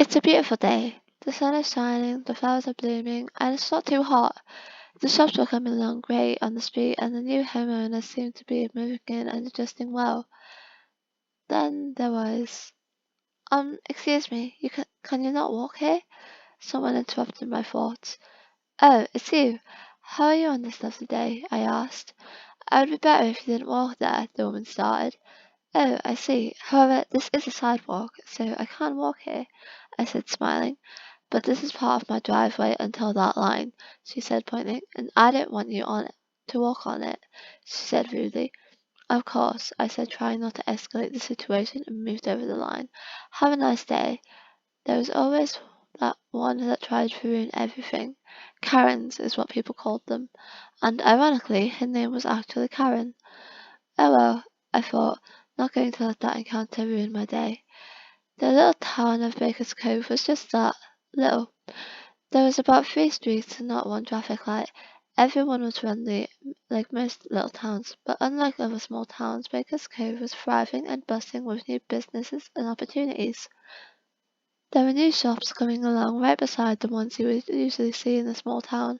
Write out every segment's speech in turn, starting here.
It's a beautiful day. The sun is shining, the flowers are blooming, and it's not too hot. The shops were coming along great on the street, and the new homeowners seemed to be moving in and adjusting well. Then there was, excuse me, can you not walk here? Someone interrupted my thoughts. Oh, it's you. How are you on this lovely day? I asked. I would be better if you didn't walk there, the woman started. Oh, I see. However, this is a sidewalk, so I can't walk here, I said, smiling. But this is part of my driveway until that line, she said, pointing, and I don't want you on it, to walk on it, she said rudely. Of course, I said, trying not to escalate the situation, and moved over the line. Have a nice day. There was always that one that tried to ruin everything. Karens is what people called them, and ironically, her name was actually Karen. Oh well, I thought, not going to let that encounter ruin my day. The little town of Baker's Cove was just that, little. There was about 3 streets and not one traffic light. Everyone was friendly, like most little towns, but unlike other small towns, Baker's Cove was thriving and bustling with new businesses and opportunities. There were new shops coming along right beside the ones you would usually see in a small town.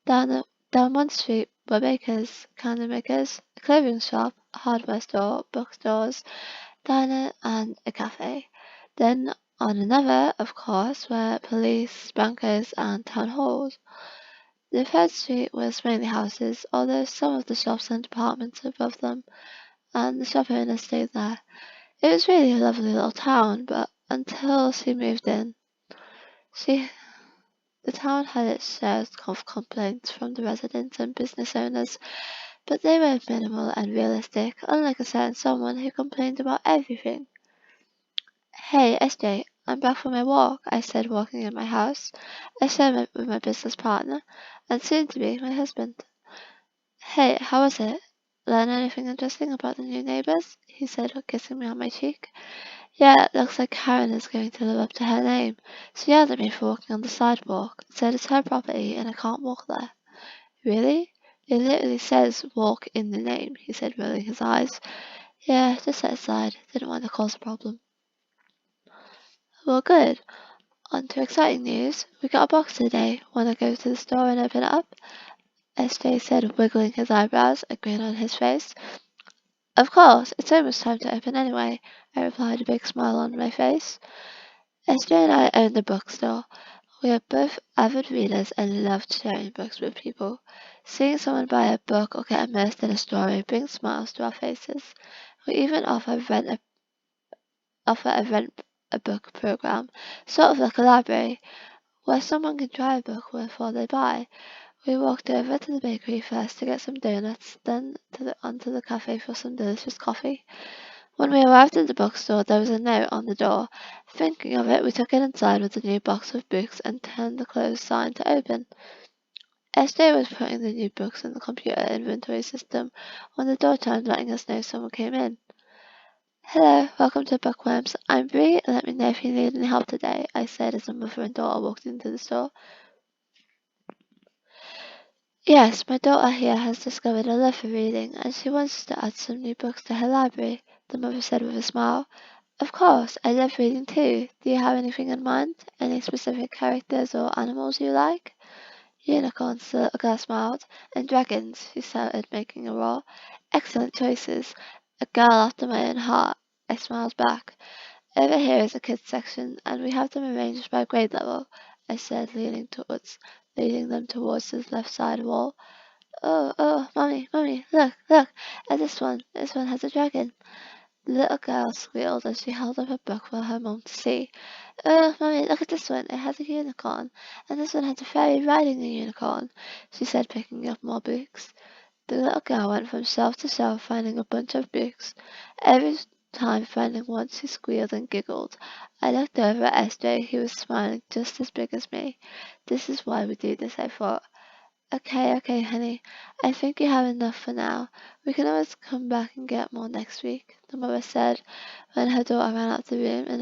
Down one street were bakers, candle makers, a clothing shop, a hardware store, bookstores, diner, and a cafe. Then on another, of course, were police, bankers, and town halls. The third street was mainly houses, although some of the shops and apartments above them, and the shop owners stayed there. It was really a lovely little town, but until she moved in, she the town had its share of complaints from the residents and business owners, but they were minimal and realistic, unlike a certain someone who complained about everything. Hey, SJ, I'm back from my walk, I said, walking in my house. I shared with my business partner, and soon to be my husband. Hey, how was it? Learn anything interesting about the new neighbors? He said, kissing me on my cheek. Yeah, it looks like Karen is going to live up to her name. She yelled at me for walking on the sidewalk, said it's her property and I can't walk there. Really? It literally says walk in the name, he said, rolling his eyes. Yeah, just set aside. Didn't want to cause a problem. Well, good. On to exciting news. We got a box today. Want to go to the store and open it up? SJ said, wiggling his eyebrows, a grin on his face. Of course, it's almost time to open anyway, I replied, a big smile on my face. SJ and I own the bookstore. We are both avid readers and love sharing books with people. Seeing someone buy a book or get immersed in a story brings smiles to our faces. We even offer a book program, sort of like a library, where someone can try a book before they buy. We walked over to the bakery first to get some donuts, then onto the cafe for some delicious coffee. When we arrived at the bookstore, there was a note on the door. Thinking of it, we took it inside with a new box of books and turned the closed sign to open. SJ was putting the new books in the computer inventory system when the door chimed, letting us know someone came in. Hello, welcome to Bookworms. I'm Bree. Let me know if you need any help today, I said as the mother and daughter walked into the store. Yes, my daughter here has discovered a love for reading, and she wants to add some new books to her library, the mother said with a smile. Of course, I love reading too. Do you have anything in mind? Any specific characters or animals you like? Unicorns, the little girl smiled, and dragons, she shouted, making a roar. Excellent choices. A girl after my own heart, I smiled back. Over here is a kids section, and we have them arranged by grade level, I said, leading them towards the left side wall. Oh, mummy, look, at this one has a dragon. The little girl squealed as she held up a book for her mum to see. Oh, mummy, look at this one, it has a unicorn, and this one has a fairy riding a unicorn, she said, picking up more books. The little girl went from shelf to shelf finding a bunch of books. Every time finding one, she squealed and giggled. I looked over at SJ, who was smiling just as big as me. This is why we do this, I thought. Okay, honey. I think you have enough for now. We can always come back and get more next week, the mother said when her daughter ran out the room in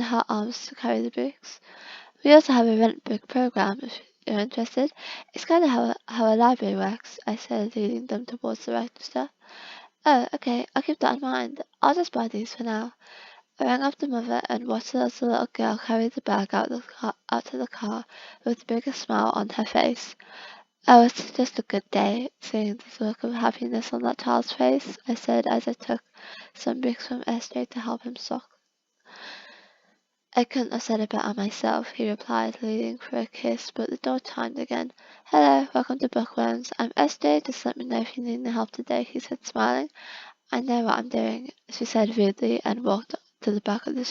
her arms to carry the books. We also have a rent book program if you're interested. It's kind of how a library works, I said, leading them towards the register. Oh, okay, I'll keep that in mind. I'll just buy these for now. I rang up the mother and watched as the little girl carried the bag out to the car with the biggest smile on her face. Oh, it's just a good day, seeing the look of happiness on that child's face, I said as I took some bricks from SJ to help him sock. I couldn't have said it better myself, he replied, leading for a kiss, but the door chimed again. Hello, welcome to Bookworms. I'm SJ, just let me know if you need any help today, he said, smiling. I know what I'm doing, she said rudely, and walked to the back of the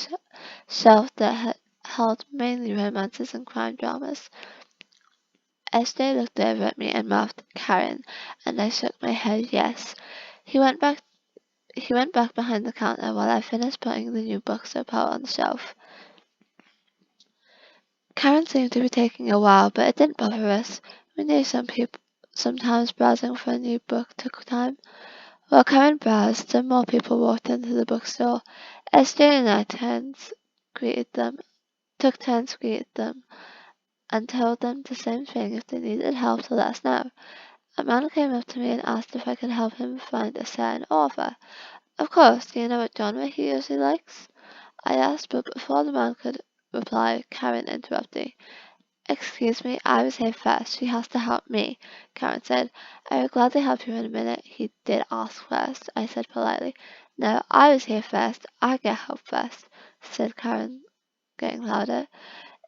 shelf that held mainly romances and crime dramas. SJ looked over at me and mouthed Karen, and I shook my head yes. He went back behind the counter while I finished putting the new books up out on the shelf. Karen seemed to be taking a while, but it didn't bother us. We knew sometimes browsing for a new book took time. While Karen browsed, some more people walked into the bookstore. SJ and I took turns greeted them, and told them the same thing if they needed help to let us know. A man came up to me and asked if I could help him find a certain author. Of course, do you know what genre he usually likes? I asked, but before the man could reply, Karen interrupted. Excuse me, I was here first. She has to help me, Karen said. I will gladly help you in a minute. He did ask first, I said politely. No, I was here first. I get help first, said Karen, getting louder.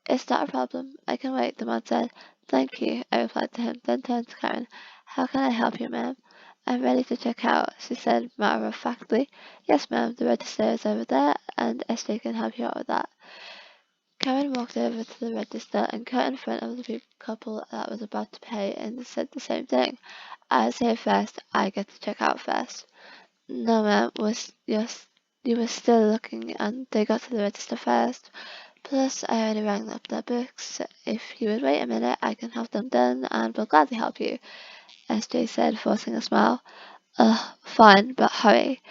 It's not a problem. I can wait, the man said. Thank you, I replied to him, then turned to Karen. How can I help you, ma'am? I'm ready to check out, she said matter-of-factly. Yes, ma'am, the register is over there, and SJ can help you out with that. Karen walked over to the register and cut in front of the couple that was about to pay and said the same thing. I was here first, I get to check out first. No, ma'am, you were still looking and they got to the register first. Plus, I already rang up their books. If you would wait a minute, I can have them done and will gladly help you, SJ said, forcing a smile. Fine, but hurry.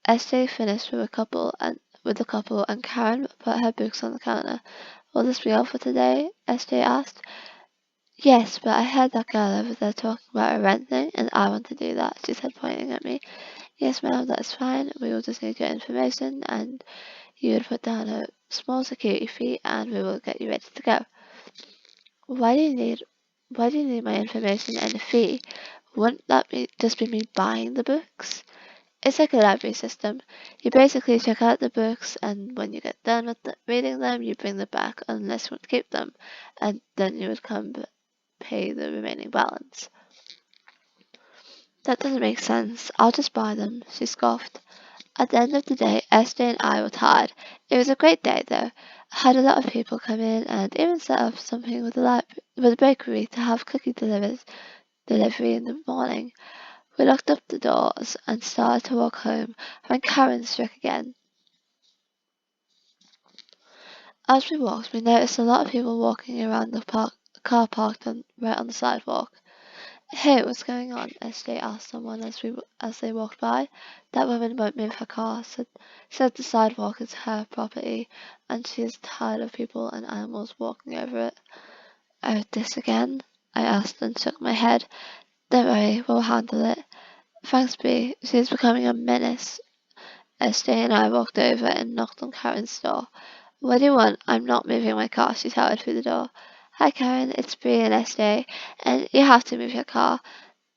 SJ finished with the couple and Karen put her books on the counter. Will this be all for today? SJ asked. Yes, but I heard that girl over there talking about a rent thing and I want to do that, she said, pointing at me. Yes, ma'am, that's fine. We will just need your information and you would put down a small security fee and we will get you ready to go. Why do you need my information and a fee? Wouldn't that just be me buying the books? It's like a library system. You basically check out the books and when you get done with reading them, you bring them back unless you want to keep them. And then you would come pay the remaining balance. That doesn't make sense. I'll just buy them, she scoffed. At the end of the day, SJ and I were tired. It was a great day, though. I had a lot of people come in and even set up something with the bakery to have cookie delivery in the morning. We locked up the doors and started to walk home when Karen struck again. As we walked, we noticed a lot of people walking around the car parked right on the sidewalk. Hey, what's going on? SJ asked someone as they walked by. That woman won't move her car, said the sidewalk is her property, and she is tired of people and animals walking over it. Oh, this again? I asked and shook my head. Don't worry, we'll handle it. Thanks, B. She's becoming a menace. SJ and I walked over and knocked on Karen's door. What do you want? I'm not moving my car, she shouted through the door. Hi Karen, it's Bree and SJ, and you have to move your car.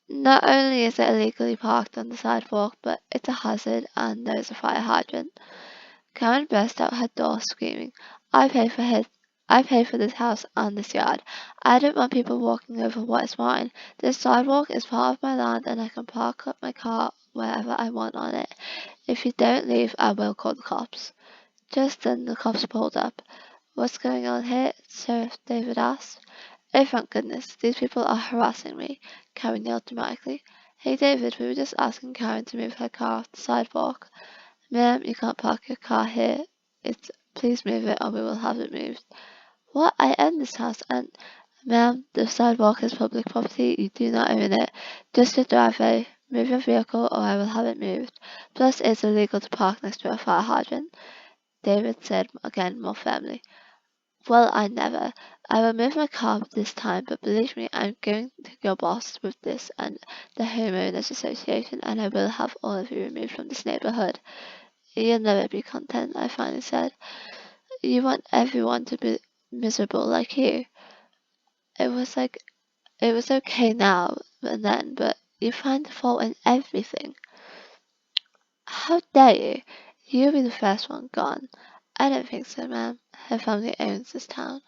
Not only is it illegally parked on the sidewalk, but it's a hazard and there's a fire hydrant. Karen burst out her door screaming, I pay for this house and this yard. I don't want people walking over what is mine. This sidewalk is part of my land and I can park up my car wherever I want on it. If you don't leave, I will call the cops. Just then the cops pulled up. What's going on here? Sheriff David asked. Oh, thank goodness, these people are harassing me, Karen yelled dramatically. Hey David, we were just asking Karen to move her car off the sidewalk. Ma'am, you can't park your car here. Please move it or we will have it moved. What? I own this house and ma'am, the sidewalk is public property, you do not own it. Just your driveway. Move your vehicle or I will have it moved. Plus it's illegal to park next to a fire hydrant, David said again more firmly. Well, I never. I will move my car this time, but believe me, I'm going to your boss with this and the homeowners association, and I will have all of you removed from this neighborhood. You'll never be content, I finally said. You want everyone to be miserable like you. It was like, it was okay now and then, but you find the fault in everything. How dare you? You'll be the first one gone. I don't think so, ma'am. Her family owns this town.